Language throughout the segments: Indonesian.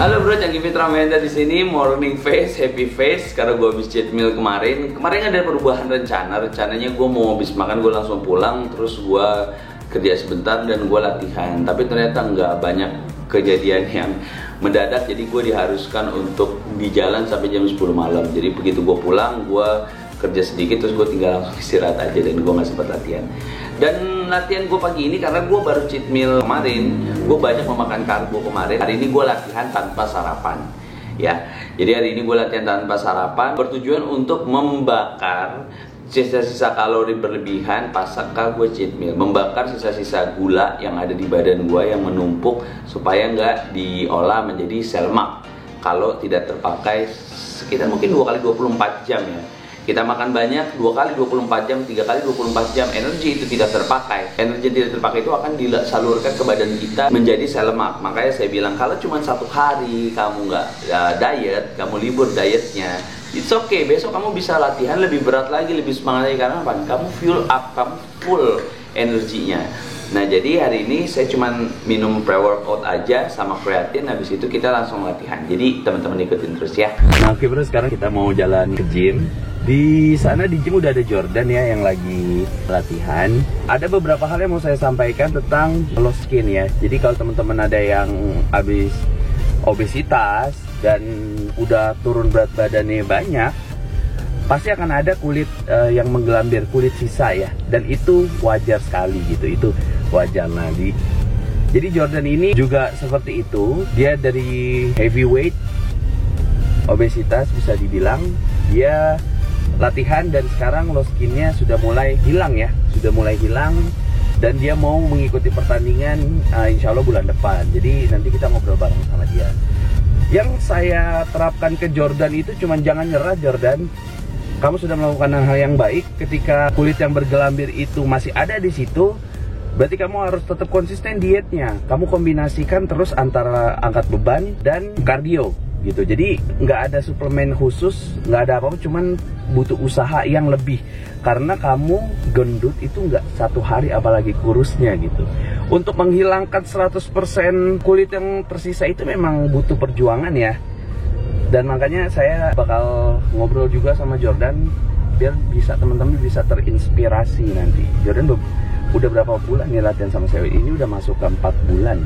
Halo bro, Canggi Fitra Menda di sini. Morning face, happy face karena gue habis cheat meal kemarin. Kemarin ada perubahan rencana. Rencananya gue mau habis makan gue langsung pulang, terus gue kerja sebentar dan gue latihan. Tapi ternyata nggak banyak kejadian yang mendadak, jadi gue diharuskan untuk di jalan sampai jam 10 malam. Jadi begitu gue pulang, gue kerja sedikit terus gue tinggal langsung istirahat aja dan gue nggak sempat latihan. Dan latihan gue pagi ini karena gue baru cheat meal kemarin, gue banyak memakan karbo kemarin. Hari ini gue latihan tanpa sarapan, ya. Jadi hari ini gue latihan tanpa sarapan, bertujuan untuk membakar sisa-sisa kalori berlebihan pasca gue cheat meal, membakar sisa-sisa gula yang ada di badan gue yang menumpuk supaya nggak diolah menjadi sel lemak kalau tidak terpakai sekitar mungkin 2 kali 24 jam ya. Kita makan banyak 2 kali 24 jam, 3 kali 24 jam, energi itu tidak terpakai. Energi tidak terpakai itu akan disalurkan ke badan kita menjadi sel lemak. Makanya saya bilang kalau cuma 1 hari kamu nggak diet, kamu libur dietnya, it's okay. Besok kamu bisa latihan lebih berat lagi, lebih semangat lagi karena apa? Kamu fuel up, kamu full energinya. Nah jadi hari ini saya cuma minum pre-workout aja sama kreatin, habis itu kita langsung latihan. Jadi teman-teman ikutin terus ya. Nah oke bro, sekarang kita mau jalan ke gym. Di sana di gym udah ada Jordan ya yang lagi latihan. Ada beberapa hal yang mau saya sampaikan tentang low skin ya. Jadi kalau teman-teman ada yang habis obesitas dan udah turun berat badannya banyak, pasti akan ada kulit yang menggelambir, kulit sisa ya. Dan itu wajar sekali gitu, itu wajar. Nah, jadi Jordan ini juga seperti itu. Dia dari heavyweight, obesitas bisa dibilang. Dia latihan dan sekarang low skinnya sudah mulai hilang ya. Sudah mulai hilang. Dan dia mau mengikuti pertandingan insya Allah bulan depan. Jadi nanti kita ngobrol bareng sama dia. Yang saya terapkan ke Jordan itu cuma jangan nyerah Jordan. Kamu sudah melakukan hal yang baik. Ketika kulit yang bergelambir itu masih ada di situ, berarti kamu harus tetap konsisten dietnya. Kamu kombinasikan terus antara angkat beban dan kardio gitu. Jadi nggak ada suplemen khusus, nggak ada apa-apa, cuman butuh usaha yang lebih. Karena kamu gendut itu nggak 1 hari, apalagi kurusnya gitu. Untuk menghilangkan 100% kulit yang tersisa itu memang butuh perjuangan ya. Dan makanya saya bakal ngobrol juga sama Jordan biar bisa teman-teman bisa terinspirasi nanti. Jordan udah berapa bulan nih latihan sama saya? Ini udah masuk ke 4 bulan.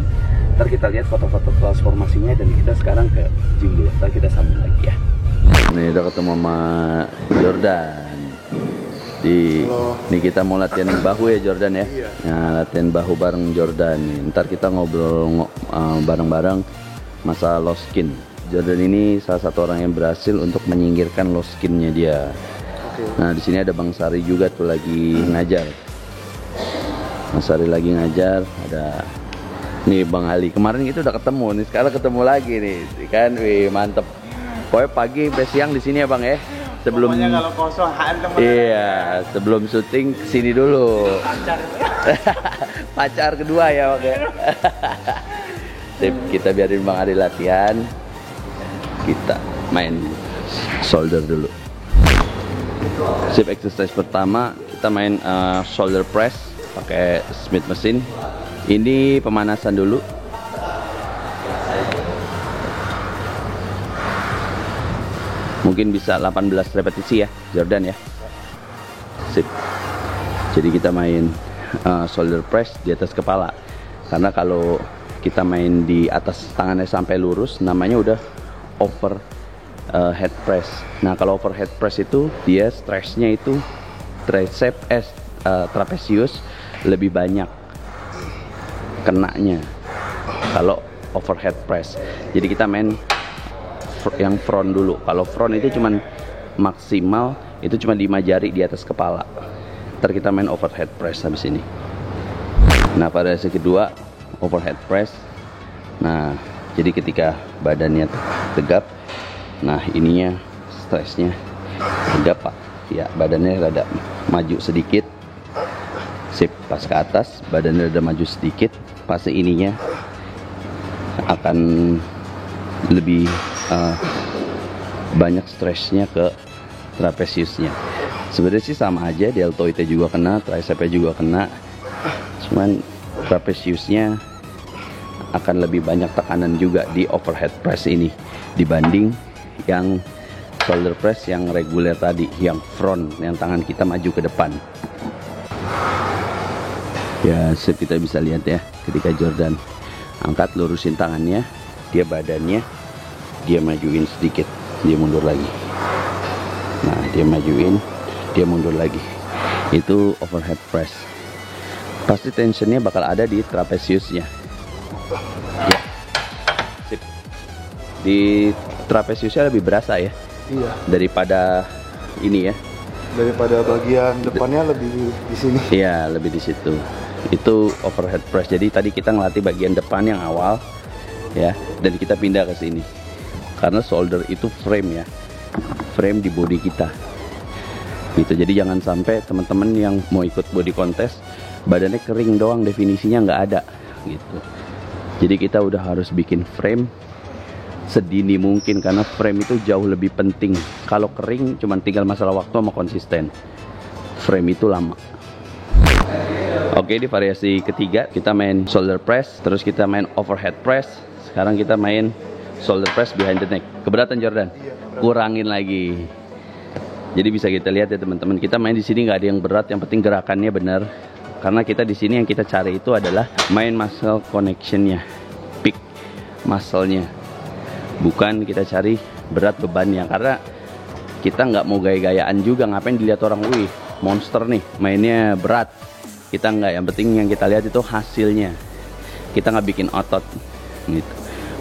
Ntar kita lihat foto-foto transformasinya dan kita sekarang ke gym dulu. Ntar kita sambung lagi ya. Nih udah ketemu sama Jordan. Ini kita mau latihan bahu ya Jordan ya. Iya. Nah latihan bahu bareng Jordan nih. Ntar kita ngobrol bareng-bareng masalah low skin. Jordan ini salah satu orang yang berhasil untuk menyingkirkan low skinnya dia. Oke. Nah di sini ada Bang Sari juga tuh lagi ngajar. Bang Sari lagi ngajar. Ada nih Bang Ali. Kemarin itu udah ketemu nih, sekarang ketemu lagi nih, kan? Wih mantep. Pokoknya pagi sampai siang di sini ya Bang ya. Sebelum kalau kosong iya, sebelum syuting kesini dulu. Pacar kedua ya Bang ya. Sip, kita biarin Bang Ali latihan. Kita main shoulder dulu. Sip, exercise pertama kita main shoulder press pakai Smith machine. Ini pemanasan dulu. Mungkin bisa 18 repetisi ya Jordan ya. Sip. Jadi kita main shoulder press di atas kepala. Karena kalau kita main di atas tangannya sampai lurus, namanya udah over head press. Nah kalau over head press itu dia stretchnya itu trapezius lebih banyak kenanya kalau overhead press. Jadi kita main yang front dulu. Kalau front itu cuman maksimal itu cuma 5 jari di atas kepala. Ntar kita main overhead press habis ini. Nah pada sesi kedua overhead press. Nah jadi ketika badannya tegap, nah ininya stretchnya tegap Pak ya, badannya rada maju sedikit. Sip, pas ke atas badannya rada maju sedikit, pasti ininya akan lebih banyak stretchnya ke trapeziusnya. Sebenarnya sih sama aja, deltoidnya juga kena, tricepnya juga kena, cuman trapeziusnya akan lebih banyak tekanan juga di overhead press ini dibanding yang shoulder press yang reguler tadi, yang front, yang tangan kita maju ke depan. Ya, kita bisa lihat ya, ketika Jordan angkat, lurusin tangannya, dia badannya, dia majuin sedikit, dia mundur lagi. Nah, dia majuin, dia mundur lagi. Itu overhead press. Pasti tensionnya bakal ada di trapeziusnya. Ya. Sip. Di trapeziusnya lebih berasa ya. Iya. Daripada ini ya. Daripada bagian depannya lebih di sini. Iya, lebih di situ. Itu overhead press. Jadi tadi kita ngelatih bagian depan yang awal ya, dan kita pindah ke sini. Karena shoulder itu frame ya. Frame di body kita. Gitu. Jadi jangan sampai teman-teman yang mau ikut body contest badannya kering doang, definisinya nggak ada gitu. Jadi kita udah harus bikin frame sedini mungkin, karena frame itu jauh lebih penting. Kalau kering cuman tinggal masalah waktu sama konsisten. Frame itu lama. Oke, di variasi ketiga kita main shoulder press, terus kita main overhead press. Sekarang kita main shoulder press behind the neck. Keberatan Jordan? Kurangin lagi. Jadi bisa kita lihat ya teman-teman, kita main di sini nggak ada yang berat, yang penting gerakannya benar. Karena kita di sini yang kita cari itu adalah main muscle connectionnya, peak muscle-nya. Bukan kita cari berat bebannya, karena kita nggak mau gaya-gayaan juga. Ngapain dilihat orang, wih monster nih mainnya berat. Kita nggak, yang penting yang kita lihat itu hasilnya. Kita nggak bikin otot gitu.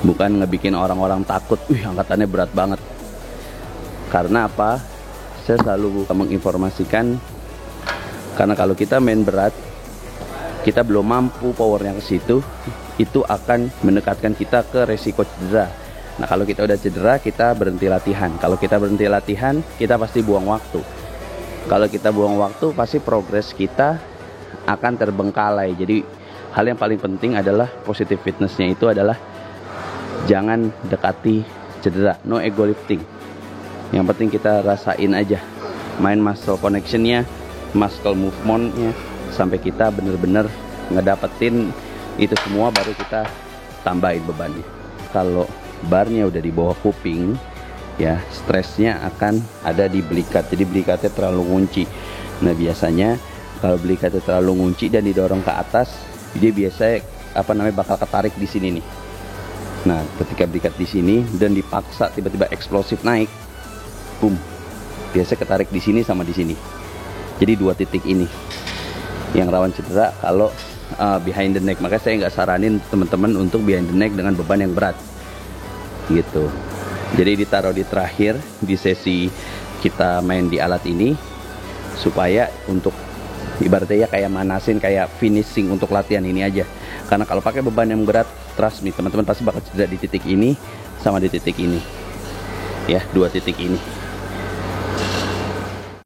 Bukan ngebikin orang-orang takut, wih angkatannya berat banget. Karena apa? Saya selalu menginformasikan, karena kalau kita main berat, kita belum mampu powernya ke situ, itu akan mendekatkan kita ke resiko cedera. Nah, kalau kita udah cedera, kita berhenti latihan. Kalau kita berhenti latihan, kita pasti buang waktu. Kalau kita buang waktu, pasti progres kita akan terbengkalai. Jadi hal yang paling penting adalah positive fitnessnya itu adalah jangan dekati cedera, no ego lifting. Yang penting kita rasain aja, main muscle connectionnya, muscle movementnya, sampai kita bener-bener ngedapetin itu semua, baru kita tambahin bebannya. Kalau barnya udah di bawah kuping ya, stresnya akan ada di belikat. Jadi belikatnya terlalu ngunci. Nah, biasanya kalau belikatnya terlalu ngunci dan didorong ke atas, dia biasanya bakal ketarik di sini nih. Nah, ketika belikat di sini dan dipaksa tiba-tiba eksplosif naik, boom, biasanya ketarik di sini sama di sini. Jadi dua titik ini yang rawan cedera kalau behind the neck. Makanya saya nggak saranin teman-teman untuk behind the neck dengan beban yang berat gitu. Jadi ditaruh di terakhir di sesi kita main di alat ini, supaya untuk ibaratnya ya kayak manasin, kayak finishing untuk latihan ini aja. Karena kalau pakai beban yang berat, trust me, teman-teman pasti bakal cedera di titik ini sama di titik ini ya, dua titik ini.